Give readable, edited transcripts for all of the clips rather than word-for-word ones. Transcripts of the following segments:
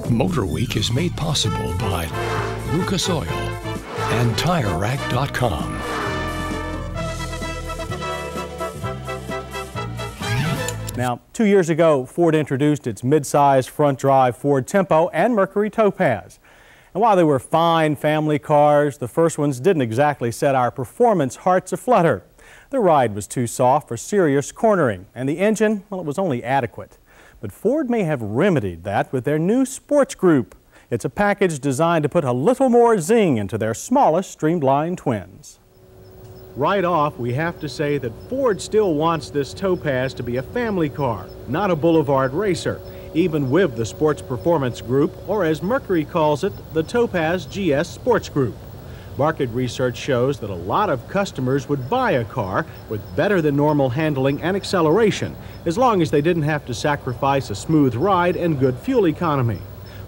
MotorWeek is made possible by Lucas Oil and TireRack.com. Now, 2 years ago, Ford introduced its mid-size front-drive Ford Tempo and Mercury Topaz. And while they were fine family cars, the first ones didn't exactly set our performance hearts aflutter. The ride was too soft for serious cornering, and the engine, well, it was only adequate. But Ford may have remedied that with their new Sports Group. It's a package designed to put a little more zing into their smallest streamlined twins. Right off, we have to say that Ford still wants this Topaz to be a family car, not a boulevard racer, even with the Sports Performance Group, or as Mercury calls it, the Topaz GS Sports Group. Market research shows that a lot of customers would buy a car with better than normal handling and acceleration, as long as they didn't have to sacrifice a smooth ride and good fuel economy.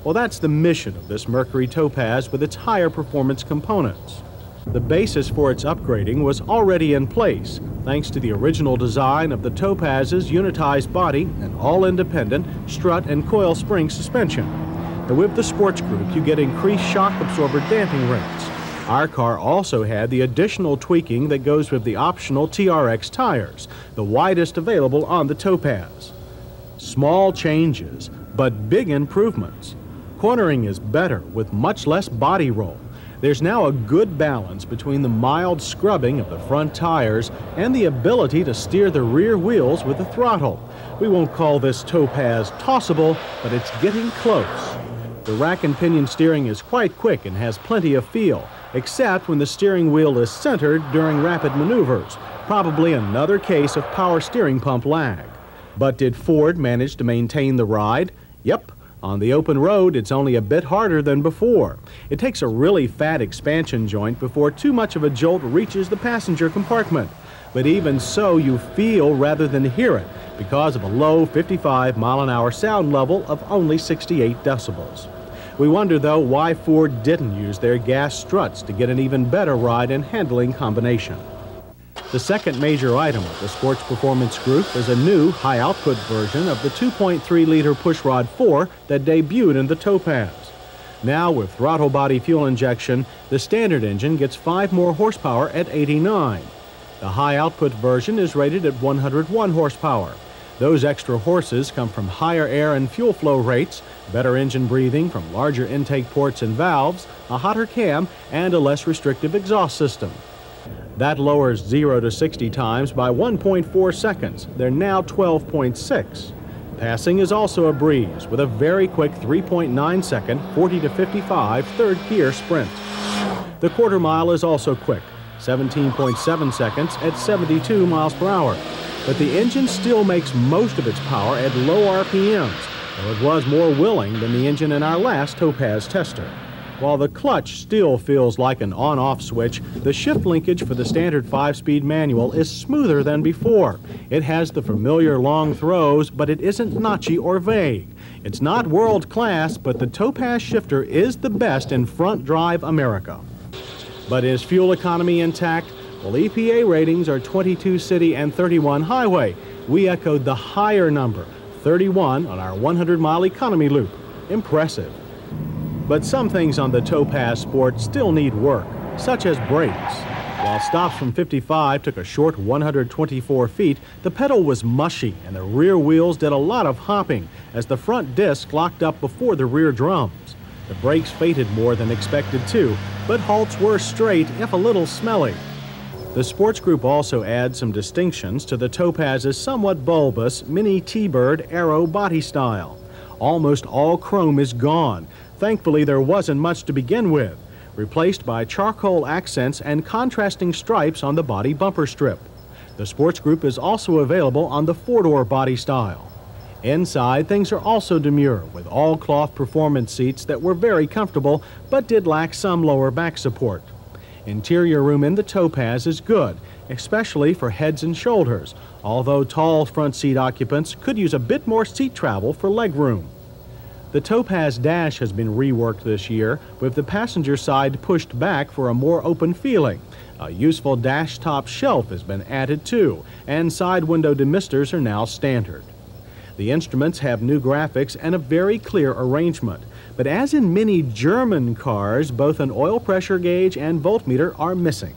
Well, that's the mission of this Mercury Topaz with its higher performance components. The basis for its upgrading was already in place, thanks to the original design of the Topaz's unitized body and all-independent strut and coil spring suspension. And with the Sports Group, you get increased shock absorber damping rates. Our car also had the additional tweaking that goes with the optional TRX tires, the widest available on the Topaz. Small changes, but big improvements. Cornering is better with much less body roll. There's now a good balance between the mild scrubbing of the front tires and the ability to steer the rear wheels with the throttle. We won't call this Topaz tossable, but it's getting close. The rack and pinion steering is quite quick and has plenty of feel, except when the steering wheel is centered during rapid maneuvers, probably another case of power steering pump lag. But did Ford manage to maintain the ride? Yep. On the open road, it's only a bit harder than before. It takes a really fat expansion joint before too much of a jolt reaches the passenger compartment. But even so, you feel rather than hear it because of a low 55-mile-an-hour sound level of only 68 decibels. We wonder, though, why Ford didn't use their gas struts to get an even better ride and handling combination. The second major item of the Sports Performance Group is a new high-output version of the 2.3-liter pushrod 4 that debuted in the Topaz. Now, with throttle body fuel injection, the standard engine gets 5 more horsepower at 89. The high-output version is rated at 101 horsepower. Those extra horses come from higher air and fuel flow rates, better engine breathing from larger intake ports and valves, a hotter cam, and a less restrictive exhaust system. That lowers 0 to 60 times by 1.4 seconds. They're now 12.6. Passing is also a breeze with a very quick 3.9-second 40 to 55 third gear sprint. The quarter mile is also quick, 17.7 seconds at 72 miles per hour. But the engine still makes most of its power at low RPMs, though it was more willing than the engine in our last Topaz tester. While the clutch still feels like an on-off switch, the shift linkage for the standard 5-speed manual is smoother than before. It has the familiar long throws, but it isn't notchy or vague. It's not world-class, but the Topaz shifter is the best in front-drive America. But is fuel economy intact? Well, EPA ratings are 22 city and 31 highway. We echoed the higher number, 31 on our 100-mile economy loop. Impressive. But some things on the Topaz Sport still need work, such as brakes. While stops from 55 took a short 124 feet, the pedal was mushy and the rear wheels did a lot of hopping as the front disc locked up before the rear drums. The brakes faded more than expected too, but halts were straight if a little smelly. The Sports Group also adds some distinctions to the Topaz's somewhat bulbous mini T-Bird Aero body style. Almost all chrome is gone. Thankfully, there wasn't much to begin with, replaced by charcoal accents and contrasting stripes on the body bumper strip. The Sports Group is also available on the 4-door body style. Inside, things are also demure, with all-cloth performance seats that were very comfortable, but did lack some lower back support. Interior room in the Topaz is good, especially for heads and shoulders, although tall front seat occupants could use a bit more seat travel for leg room. The Topaz dash has been reworked this year, with the passenger side pushed back for a more open feeling. A useful dash top shelf has been added too, and side window demisters are now standard. The instruments have new graphics and a very clear arrangement. But as in many German cars, both an oil pressure gauge and voltmeter are missing.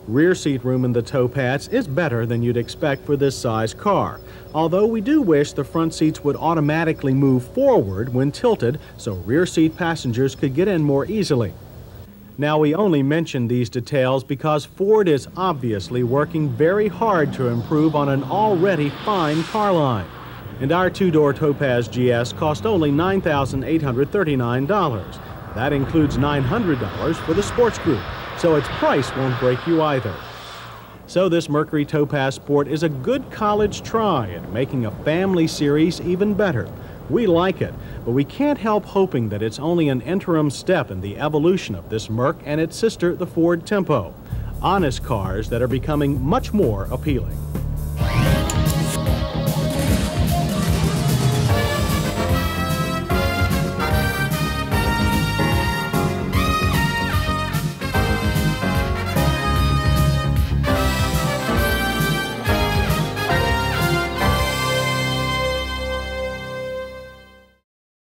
Rear seat room in the Topaz is better than you'd expect for this size car, although we do wish the front seats would automatically move forward when tilted so rear seat passengers could get in more easily. Now, we only mention these details because Ford is obviously working very hard to improve on an already fine car line. And our two-door Topaz GS cost only $9,839. That includes $900 for the sports group, so its price won't break you either. So this Mercury Topaz Sport is a good college try at making a family series even better. We like it, but we can't help hoping that it's only an interim step in the evolution of this Merc and its sister, the Ford Tempo. Honest cars that are becoming much more appealing.